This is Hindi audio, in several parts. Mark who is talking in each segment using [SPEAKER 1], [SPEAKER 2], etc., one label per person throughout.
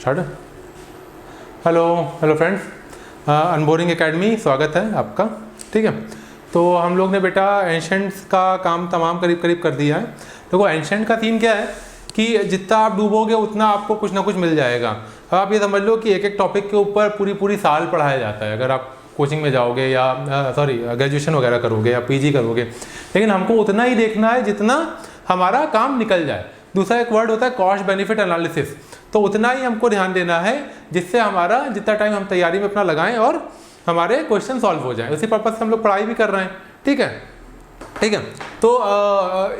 [SPEAKER 1] Start. Hello hello friends, Unboring Academy स्वागत है आपका। ठीक है, तो हम लोग ने बेटा एंशेंट्स का काम तमाम करीब कर दिया है। देखो एंशेंट का थीम क्या है कि जितना आप डूबोगे उतना आपको कुछ ना कुछ मिल जाएगा। अब आप ये समझ लो कि एक एक टॉपिक के ऊपर पूरी साल पढ़ाया जाता है अगर आप कोचिंग में जाओगे या ग्रेजुएशन वगैरह करोगे या पीजी करोगे, लेकिन हमको उतना ही देखना है जितना हमारा काम निकल जाए। दूसरा एक वर्ड होता है कॉस्ट बेनिफिट एनालिसिस, तो उतना ही हमको ध्यान देना है जिससे हमारा जितना टाइम हम तैयारी में अपना लगाएं और हमारे क्वेश्चन सॉल्व हो जाएं। उसी पर्पज से हम लोग पढ़ाई भी कर रहे हैं। ठीक है, ठीक है। तो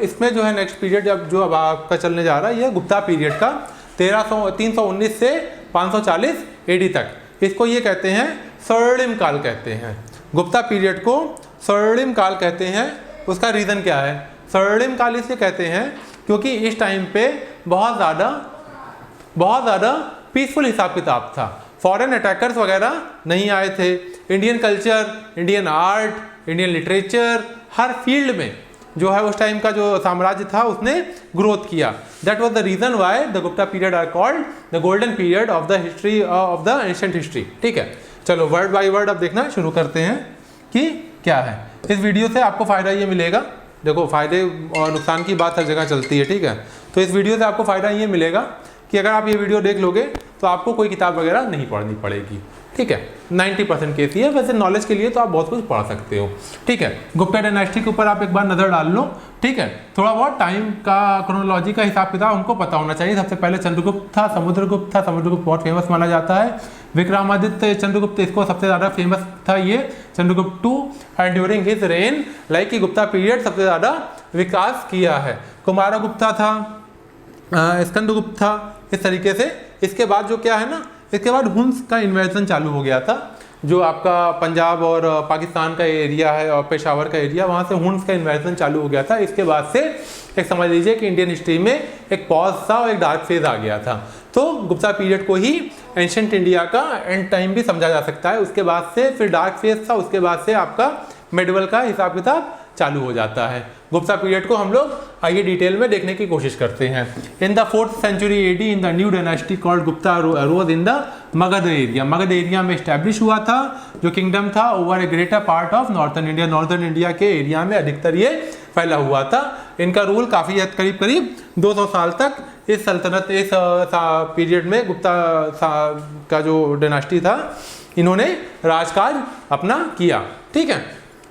[SPEAKER 1] इसमें जो है नेक्स्ट पीरियड जो अब आपका चलने जा रहा है, ये गुप्ता पीरियड का 319 से 540 एडी तक, इसको ये कहते हैं स्वर्णिम काल कहते हैं। गुप्ता पीरियड को स्वर्णिम काल कहते हैं। उसका रीज़न क्या है? स्वर्णिम काल इसलिए कहते हैं क्योंकि इस टाइम पे बहुत ज़्यादा पीसफुल हिसाब किताब था। फॉरेन अटैकर्स वगैरह नहीं आए थे। Indian culture, Indian art, Indian literature, हर फील्ड में जो है उस टाइम का जो साम्राज्य था उसने ग्रोथ किया। That was the reason why the Gupta period are called the golden period of the history of the ancient history. ठीक है, चलो वर्ड बाय वर्ड अब देखना शुरू करते हैं कि क्या है। इस वीडियो से आपको फ़ायदा ये मिलेगा, देखो फ़ायदे और नुकसान की बात हर जगह चलती है। ठीक है, तो इस वीडियो से आपको फ़ायदा ये मिलेगा कि अगर आप ये वीडियो देख लोगे तो आपको कोई किताब वगैरह नहीं पढ़नी पड़ेगी। ठीक है, 90% केस ही है। वैसे नॉलेज के लिए तो आप बहुत कुछ पढ़ सकते हो। ठीक है, गुप्ता डायनेस्टी के ऊपर आप एक बार नज़र डाल लो। ठीक है, थोड़ा बहुत टाइम का क्रोनोलॉजी का हिसाब किताब हमको पता होना चाहिए। सबसे पहले चंद्रगुप्त था, समुद्रगुप्त था। समुद्रगुप्त बहुत फेमस माना जाता है। विक्रमादित्य चंद्रगुप्त, इसको सबसे ज़्यादा फेमस था ये Chandragupta 2, and during his rain like Gupta period सबसे ज़्यादा विकास किया है। कुमारगुप्ता था, स्कंदगुप्त था, इस तरीके से। इसके बाद जो क्या है ना, इसके बाद हुन्स का इन्वेजन चालू हो गया था। जो आपका पंजाब और पाकिस्तान का एरिया है और पेशावर का एरिया, वहाँ से हुन्स का इन्वेजन चालू हो गया था। इसके बाद से एक समझ लीजिए कि इंडियन हिस्ट्री में एक पॉज था और एक डार्क फेज आ गया था। तो गुप्ता पीरियड को ही एंशिएंट इंडिया का एंड टाइम भी समझा जा सकता है। उसके बाद से फिर डार्क फेज था, उसके बाद से आपका मेडिवल का हिसाब किताब चालू हो जाता है। गुप्ता पीरियड को हम लोग आइए डिटेल में देखने की कोशिश करते हैं। In the 4th century AD in the new dynasty called Gupta arose in the Magadha area. Magadha area में स्टैब्लिश हुआ था, जो किंगडम था over a greater part of northern India. Northern India के एरिया में अधिकतर ये फैला हुआ था। इनका रूल काफ़ी करीब 200 साल तक इस सल्तनत इस पीरियड में गुप्ता का जो डायनेस्टी था इन्होंने राजकाज अपना किया। ठीक है,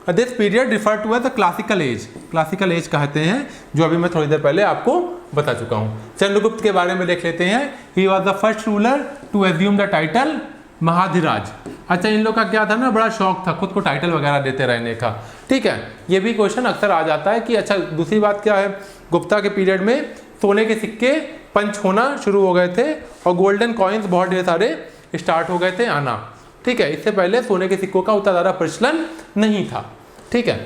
[SPEAKER 1] this period refer to as the classical age. Classical age कहते हैं, जो अभी मैं थोड़ी देर पहले आपको बता चुका हूँ। चंद्रगुप्त के बारे में देख लेते हैं। He was the first ruler to assume the title Mahadhiraj. अच्छा, इन लोग का क्या था ना, बड़ा शौक था खुद को टाइटल वगैरह देते रहने का। ठीक है, ये भी क्वेश्चन अक्सर आ जाता है कि अच्छा दूसरी बात क्या है, गुप्ता के पीरियड में सोने के सिक्के पंच होना शुरू हो गए थे और गोल्डन कॉइन्स बहुत ढेर सारे स्टार्ट हो गए थे आना। ठीक है, इससे पहले सोने के सिक्कों का उतना ज़्यादा प्रचलन नहीं था। ठीक है,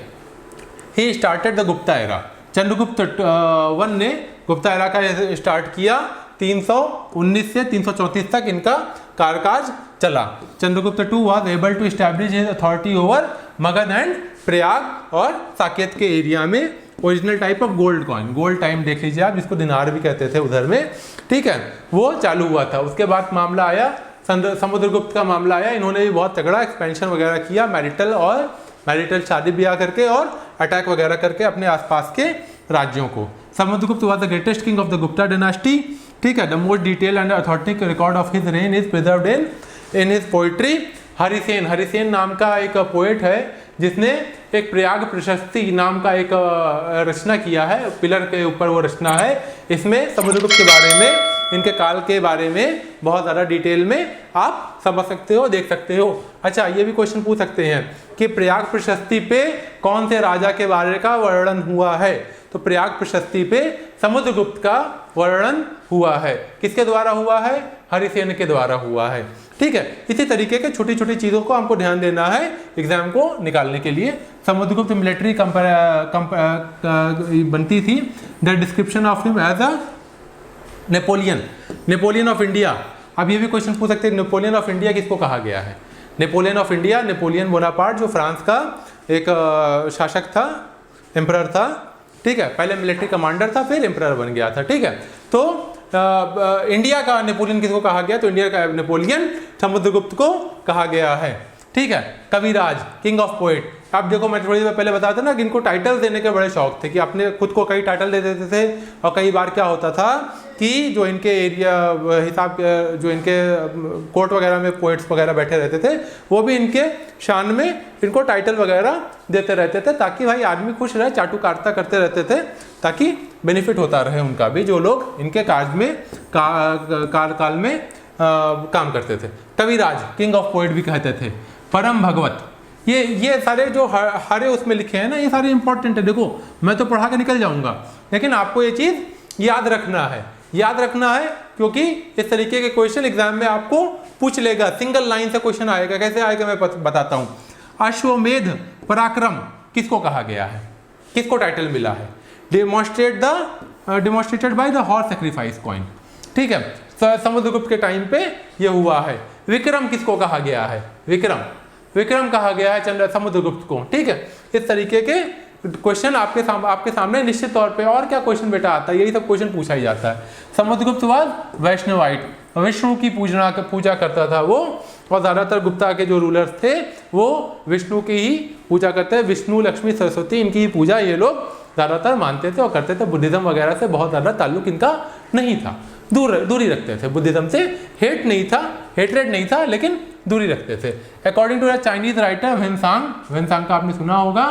[SPEAKER 1] he started the Gupta era. Chandragupta 1 ने गुप्ता एरा का स्टार्ट किया। 319 से 334 तक इनका कार्यकाज चला। Chandragupta 2 was able to establish his authority over Magadha and Prayag और साकेत के एरिया में। Original type of gold coin, gold time देख लीजिए आप, जिसको दिनार भी कहते थे उधर में। ठीक है, वो चालू हुआ था। उसके बाद मामला आया समुद्रगुप्त का मामला आया। इन्होंने भी बहुत तगड़ा एक्सपेंशन वगैरह किया, मैरिटल शादी ब्याह करके और अटैक वगैरह करके अपने आसपास के राज्यों को। Samudragupta was the greatest king of the Gupta dynasty. ठीक है, the most detail and authentic record of his reign is preserved in his poetry. Harisena नाम का एक पोएट है जिसने एक प्रयाग प्रशस्ति नाम का एक रचना किया है, पिलर के ऊपर वो रचना है। इसमें समुद्रगुप्त के बारे में, इनके काल के बारे में बहुत ज़्यादा डिटेल में आप समझ सकते हो, देख सकते हो। अच्छा, ये भी क्वेश्चन पूछ सकते हैं कि प्रयाग प्रशस्ति पे कौन से राजा के बारे का वर्णन हुआ है? तो प्रयाग प्रशस्ति पे समुद्रगुप्त का वर्णन हुआ है। किसके द्वारा हुआ है? हरिसेन के द्वारा हुआ है। ठीक है, इसी तरीके के छोटी छोटी चीज़ों को हमको ध्यान देना है एग्जाम को निकालने के लिए। समुद्रगुप्त मिलिट्री बनती थी। The description of him as a Napoleon of India. अब ये भी क्वेश्चन पूछ सकते हैं, नेपोलियन ऑफ इंडिया किसको कहा गया है? Napoleon of India, Napoleon Bonaparte जो फ्रांस का एक शासक था, एम्परर था। ठीक है, पहले मिलिट्री कमांडर था, फिर एम्परर बन गया था। ठीक है, तो इंडिया का नेपोलियन किसको कहा गया, तो इंडिया का नेपोलियन समुद्रगुप्त को कहा गया है। ठीक है, कविराज, किंग ऑफ पोएट। आप देखो, मैं थोड़ी देर पहले बताया था ना कि इनको टाइटल देने के बड़े शौक थे, कि अपने खुद को कई टाइटल दे देते थे। और कई बार क्या होता था कि जो इनके एरिया हिसाब जो इनके कोर्ट वगैरह में पोएट्स वगैरह बैठे रहते थे, वो भी इनके शान में इनको टाइटल वगैरह देते रहते थे, ताकि भाई आदमी खुश रहे, चाटुकारिता करते रहते थे, ताकि बेनिफिट होता रहे उनका भी, जो लोग इनके कार्य में कार्यकाल में काम करते थे। कविराज, किंग ऑफ पोएट भी कहते थे। परम भगवत, ये सारे जो हरे उसमें लिखे हैं ना, ये सारे इंपॉर्टेंट है। देखो, मैं तो पढ़ा के निकल जाऊंगा, लेकिन आपको ये चीज याद रखना है, क्योंकि इस तरीके के क्वेश्चन एग्जाम में आपको पूछ लेगा। सिंगल लाइन से क्वेश्चन आएगा, कैसे आएगा मैं बताता हूं। अश्वमेध पराक्रम किसको कहा गया है, किसको टाइटल मिला है? Demonstrated by the horse sacrifice coin. ठीक है, समुद्रगुप्त के टाइम पे ये हुआ है। विक्रम किसको कहा गया है? विक्रम कहा गया है समुद्रगुप्त को। ठीक है, इस तरीके के क्वेश्चन आपके सामने निश्चित तौर पे। और क्या क्वेश्चन बेटा आता है, यही सब क्वेश्चन पूछा ही जाता है। समुद्रगुप्त वाज वैष्णवाइट, विष्णु की पूजा करता था वो, और ज़्यादातर गुप्ता के जो रूलर्स थे वो विष्णु की ही पूजा करते हैं। विष्णु, लक्ष्मी, सरस्वती, इनकी ही पूजा ये लोग ज़्यादातर मानते थे और करते थे। बुद्धिज्म वगैरह से बहुत ज़्यादा ताल्लुक इनका नहीं था, दूरी रखते थे। बुद्धिज्म से हेटरेड नहीं था, लेकिन दूरी रखते थे। According to the Chinese writer Xuanzang का आपने सुना होगा,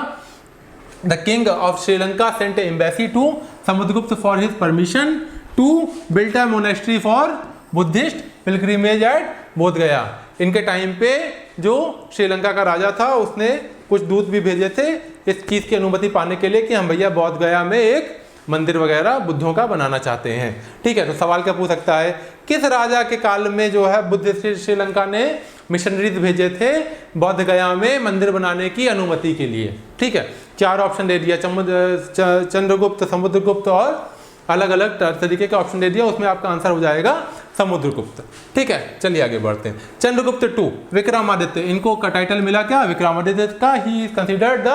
[SPEAKER 1] the king of Sri Lanka sent embassy to Samudragupta for his permission to build a monastery for Buddhist pilgrimage at Bodh Gaya. इनके टाइम पे जो श्रीलंका का राजा था, उसने कुछ दूत भी भेजे थे इस चीज़ की अनुमति पाने के लिए कि हम भैया बोध गया में एक मंदिर वगैरह बुद्धों का बनाना चाहते हैं। ठीक है, तो सवाल क्या पूछ सकता है, किस राजा के काल में जो है बुद्ध श्रीलंका ने मिशनरीज भेजे थे बोध गया में मंदिर बनाने की अनुमति के लिए? ठीक है, 4 ऑप्शन दे दिया, चंद्रगुप्त, समुद्रगुप्त और अलग अलग तरीके का ऑप्शन दे दिया। उसमें आपका आंसर हो जाएगा समुद्रगुप्त। ठीक है, चलिए आगे बढ़ते हैं। चंद्रगुप्त 2, विक्रमादित्य, इनको का टाइटल मिला क्या? विक्रमादित्य का। He is considered the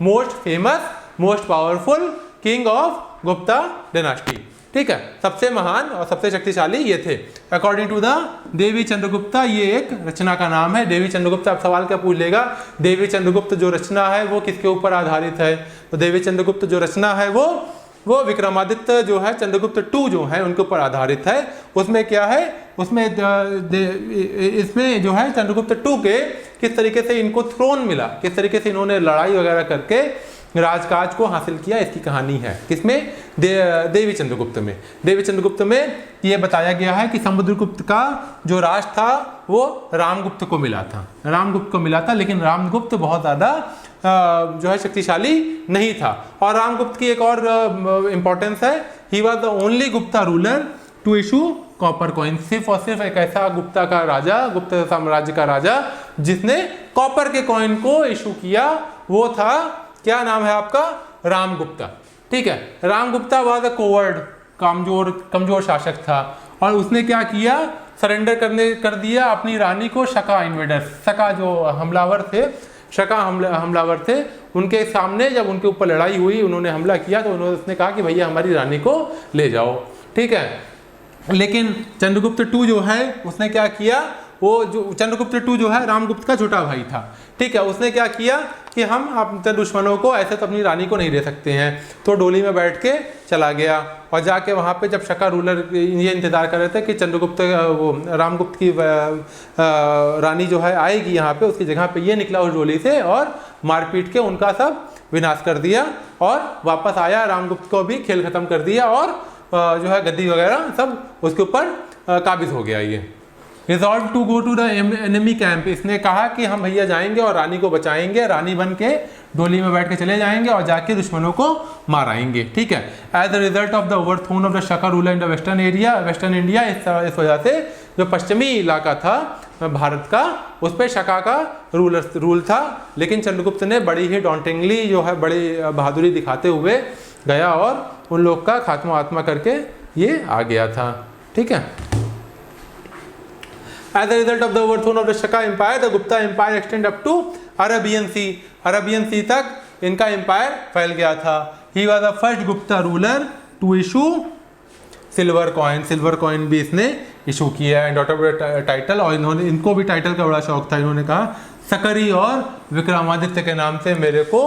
[SPEAKER 1] most famous, most powerful king of Gupta dynasty. ठीक है, सबसे महान और सबसे शक्तिशाली ये थे। अकॉर्डिंग टू द देवी चंद्रगुप्ता, ये एक रचना का नाम है। देवी चंद्रगुप्त, आप सवाल क्या पूछ लेगा, देवी चंद्रगुप्त जो रचना है वो किसके ऊपर आधारित है? तो देवी चंद्रगुप्त जो रचना है वो विक्रमादित्य जो है, चंद्रगुप्त 2 जो है उनके ऊपर आधारित है। उसमें क्या है, उसमें इसमें जो है चंद्रगुप्त 2 के किस तरीके से इनको थ्रोन मिला, किस तरीके से इन्होंने लड़ाई वगैरह करके राजकाज को हासिल किया, इसकी कहानी है। किसमें? देवी चंद्रगुप्त में। देवी चंद्रगुप्त में ये बताया गया है कि समुद्रगुप्त का जो राज था वो रामगुप्त को मिला था, लेकिन रामगुप्त बहुत ज़्यादा जो है शक्तिशाली नहीं था। और रामगुप्त की एक और इम्पोर्टेंस है, he was the only Gupta ruler to issue copper coin. सिर्फ और सिर्फ एक ऐसा गुप्ता का राजा, गुप्त साम्राज्य का राजा जिसने कॉपर के कॉइन को इशू किया, वो था, क्या नाम है आपका? रामगुप्ता। ठीक है, रामगुप्ता वाज अ कोवर्ड, कमजोर शासक था, और उसने क्या किया, सरेंडर कर दिया अपनी रानी को शका इन्वेडर्स, शका जो हमलावर थे, उनके सामने जब उनके ऊपर लड़ाई हुई, उन्होंने हमला किया, तो उसने कहा कि भैया हमारी रानी को ले जाओ। ठीक है, लेकिन चंद्रगुप्त 2 जो है उसने क्या किया, वो जो चंद्रगुप्त 2 जो है रामगुप्त का छोटा भाई था। ठीक है, उसने क्या किया कि हम अपने दुश्मनों को ऐसे तो अपनी रानी को नहीं दे सकते हैं, तो डोली में बैठ के चला गया और जाके वहाँ पे जब शका रूलर ये इंतजार कर रहे थे कि चंद्रगुप्त वो रामगुप्त की रानी जो है आएगी यहाँ पे, उसकी जगह पे ये निकला उस डोली से और मारपीट के उनका सब विनाश कर दिया और वापस आया, रामगुप्त को भी खेल खत्म कर दिया और जो है गद्दी वगैरह सब उसके ऊपर काबिज हो गया। ये resolve to go to the enemy camp, इसने कहा कि हम भैया जाएंगे और रानी को बचाएंगे, रानी बन के डोली में बैठ के चले जाएंगे और जाके दुश्मनों को मार आएंगे। ठीक है, as the result of the overthrown of the Shaka ruler in the western India, इस वजह से जो पश्चिमी इलाका था भारत का, उस पर शका का रूल था, लेकिन चंद्रगुप्त ने बड़ी ही डॉन्टिंगली जो है बड़ी बहादुरी दिखाते हुए गया और उन लोग का खात्मा आत्मा करके ये आ गया था। ठीक है, as a result of the overthrow of the Shaka empire, the Gupta empire extended up to Arabian Sea. Arabian Sea तक इनका एम्पायर फैल गया था। He was the first Gupta ruler to issue silver coin भी इसने इशू किया है, इंडॉक्टर टाइटल। और इनको भी टाइटल का बड़ा शौक था। इन्होंने कहा सकरी और विक्रमादित्य के नाम से मेरे को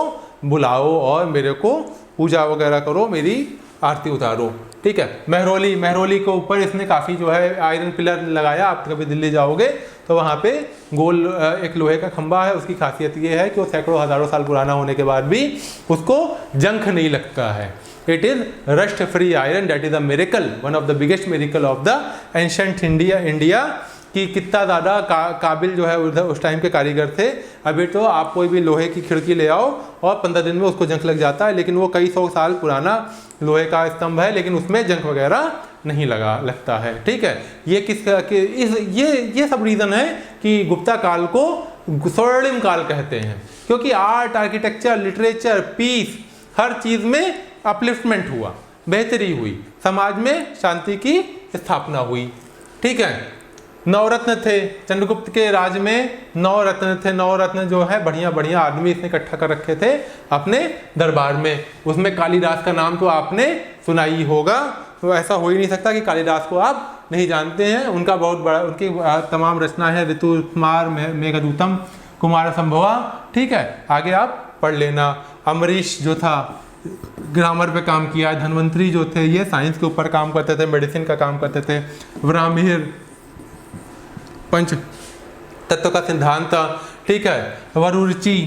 [SPEAKER 1] बुलाओ और मेरे को पूजा वगैरह करो, मेरी आरती उतारो, ठीक है। महरौली के ऊपर इसने काफ़ी जो है आयरन पिलर लगाया। आप कभी दिल्ली जाओगे तो वहाँ पे गोल एक लोहे का खंबा है। उसकी खासियत ये है कि वो सैकड़ों हज़ारों साल पुराना होने के बाद भी उसको जंग नहीं लगता है। It is rust free iron, that is a miracle, one of the biggest miracle of the ancient India कि कितना ज़्यादा काबिल जो है उधर उस टाइम के कारीगर थे। अभी तो आप कोई भी लोहे की खिड़की ले आओ और 15 दिन में उसको जंग लग जाता है, लेकिन वो कई सौ साल पुराना लोहे का स्तंभ है, लेकिन उसमें जंग वगैरह नहीं लगता है, ठीक है। ये सब रीज़न है कि गुप्ता काल को स्वर्णिम काल कहते हैं, क्योंकि आर्ट, आर्किटेक्चर, लिटरेचर, पीस, हर चीज़ में अपलिफ्टमेंट हुआ, बेहतरी हुई, समाज में शांति की स्थापना हुई, ठीक है। नवरत्न थे चंद्रगुप्त के राज में, नवरत्न थे। नवरत्न जो है बढ़िया आदमी इसने इकट्ठा कर रखे थे अपने दरबार में। उसमें कालिदास का नाम तो आपने सुना ही होगा, तो ऐसा हो ही नहीं सकता कि कालिदास को आप नहीं जानते हैं। उनका बहुत बड़ा, उनकी तमाम रचना है, ऋतुकुमार, मेघदूतम, कुमार संभवा, ठीक है। आगे आप पढ़ लेना। अमरीश जो था ग्रामर पे काम किया। धन्वंतरी जो थे ये साइंस के ऊपर काम करते थे, मेडिसिन का काम करते थे। ब्राह्मीर पंच तत्व का सिद्धांत, ठीक है। वरुचि,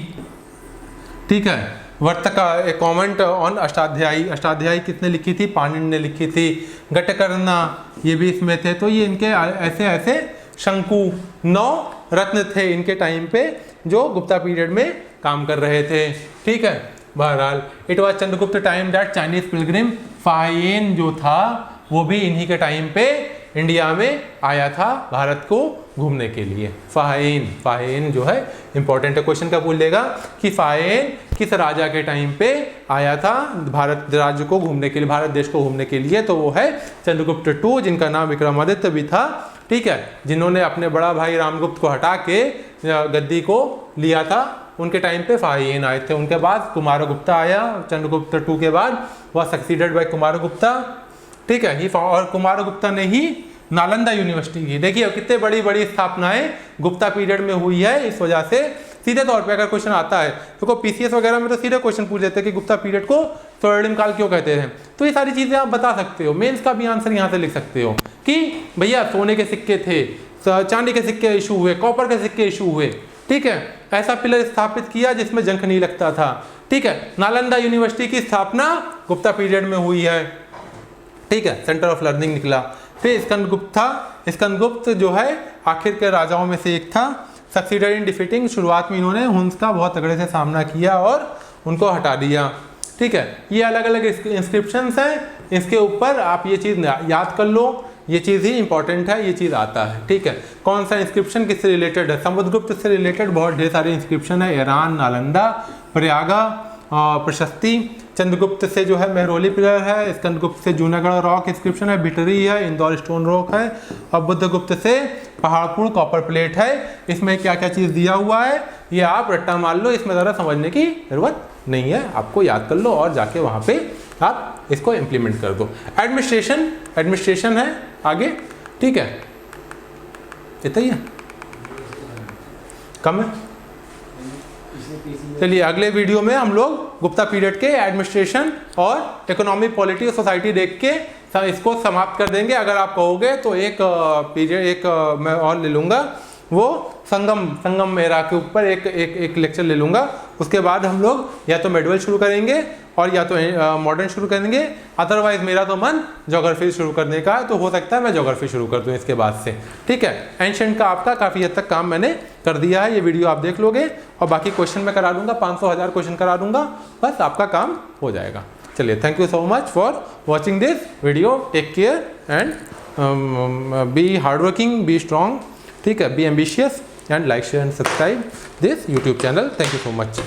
[SPEAKER 1] ठीक है। वर्तका, एक कॉमेंट ऑन अष्टाध्यायी किसने लिखी थी? पाणिनि ने लिखी थी। घटकर्णा ये भी इसमें थे। तो ये इनके ऐसे शंकु 9 रत्न थे इनके टाइम पे जो गुप्ता पीरियड में काम कर रहे थे, ठीक है। बहरहाल it was Chandragupta time that Chinese pilgrim Fahien जो था वो भी इन्हीं के टाइम पे इंडिया में आया था भारत को घूमने के लिए। फाहियन जो है इंपॉर्टेंट है, क्वेश्चन का पूछ लेगा कि फाहियन किस राजा के टाइम पे आया था भारत राज्य को घूमने के लिए, भारत देश को घूमने के लिए? तो वो है चंद्रगुप्त II, जिनका नाम विक्रमादित्य भी था, ठीक है, जिन्होंने अपने बड़ा भाई रामगुप्त को हटा के गद्दी को लिया था। उनके टाइम पे फाहियन आए थे। उनके बाद कुमारगुप्ता आया चंद्रगुप्त II के बाद, वह सक्सीडेड बाय कुमारगुप्ता, ठीक है। और कुमारगुप्ता ने ही नालंदा यूनिवर्सिटी की, देखिए कितने बड़ी स्थापनाएं गुप्ता पीरियड में हुई है। इस वजह से सीधे तौर पे अगर क्वेश्चन आता है तो पीसीएस वगैरह में तो सीधे क्वेश्चन पूछ लेते हैं कि गुप्ता पीरियड को स्वर्णिम काल क्यों कहते हैं। तो ये सारी चीजें आप बता सकते हो, मेंस का भी आंसर यहाँ से लिख सकते हो कि भैया सोने के सिक्के थे, चांदी के सिक्के इशू हुए, कॉपर के सिक्के इशू हुए, ठीक है। ऐसा पिलर स्थापित किया जिसमें जंग नहीं लगता था, ठीक है। नालंदा यूनिवर्सिटी की स्थापना गुप्ता पीरियड में हुई है, ठीक है, सेंटर ऑफ लर्निंग निकला। फिर स्कंदगुप्त था। स्कंदगुप्त जो है आखिर के राजाओं में से एक था। सक्सीडेड इन डिफीटिंग, शुरुआत में इन्होंने हुंस का बहुत तगड़े से सामना किया और उनको हटा दिया, ठीक है। ये अलग अलग इंस्क्रिप्शंस हैं, इसके ऊपर आप ये चीज़ याद कर लो, ये चीज़ ही इंपॉर्टेंट है, ये चीज़ आता है, ठीक है। कौन सा इंस्क्रिप्शन किससे रिलेटेड है? समुद्रगुप्त से रिलेटेड बहुत ढेर सारे इंस्क्रिप्शन है, ईरान, नालंदा, प्रयागा, प्रशस्ति। चंद्रगुप्त से जो है महरौली पिलर है। स्कंदगुप्त से जूनागढ़ रॉक इंस्क्रिप्शन है, बिटरी है, इंदौर स्टोन रॉक है। और बुद्धगुप्त से पहाड़पुर कॉपर प्लेट है। इसमें क्या क्या चीज़ दिया हुआ है ये आप रट्टा मार लो, इसमें ज़रा समझने की जरूरत नहीं है, आपको याद कर लो और जाके वहाँ पे आप इसको इम्प्लीमेंट कर दो। एडमिनिस्ट्रेशन है आगे, ठीक है, इतना ही है, कम है। चलिए अगले वीडियो में हम लोग गुप्ता पीरियड के एडमिनिस्ट्रेशन और इकोनॉमी, पॉलिटी और सोसाइटी देख के इसको समाप्त कर देंगे। अगर आप कहोगे तो एक पीरियड मैं और ले लूँगा, वो संगम एरा के ऊपर एक लेक्चर ले लूँगा। उसके बाद हम लोग या तो मेडवल शुरू करेंगे और या तो मॉडर्न शुरू करेंगे। अदरवाइज मेरा तो मन ज्योग्राफी शुरू करने का है, तो हो सकता है मैं ज्योग्राफी शुरू कर दूँ इसके बाद से, ठीक है। एंशिएंट का आपका काफ़ी हद तक काम मैंने कर दिया है, ये वीडियो आप देख लोगे और बाकी क्वेश्चन मैं करा दूँगा, 500,000 क्वेश्चन करा दूँगा, बस आपका काम हो जाएगा। चलिए, thank you so much for watching this video. Take care and be hardworking, be strong, ठीक है, be ambitious and like, share and subscribe this YouTube channel. Thank you so much.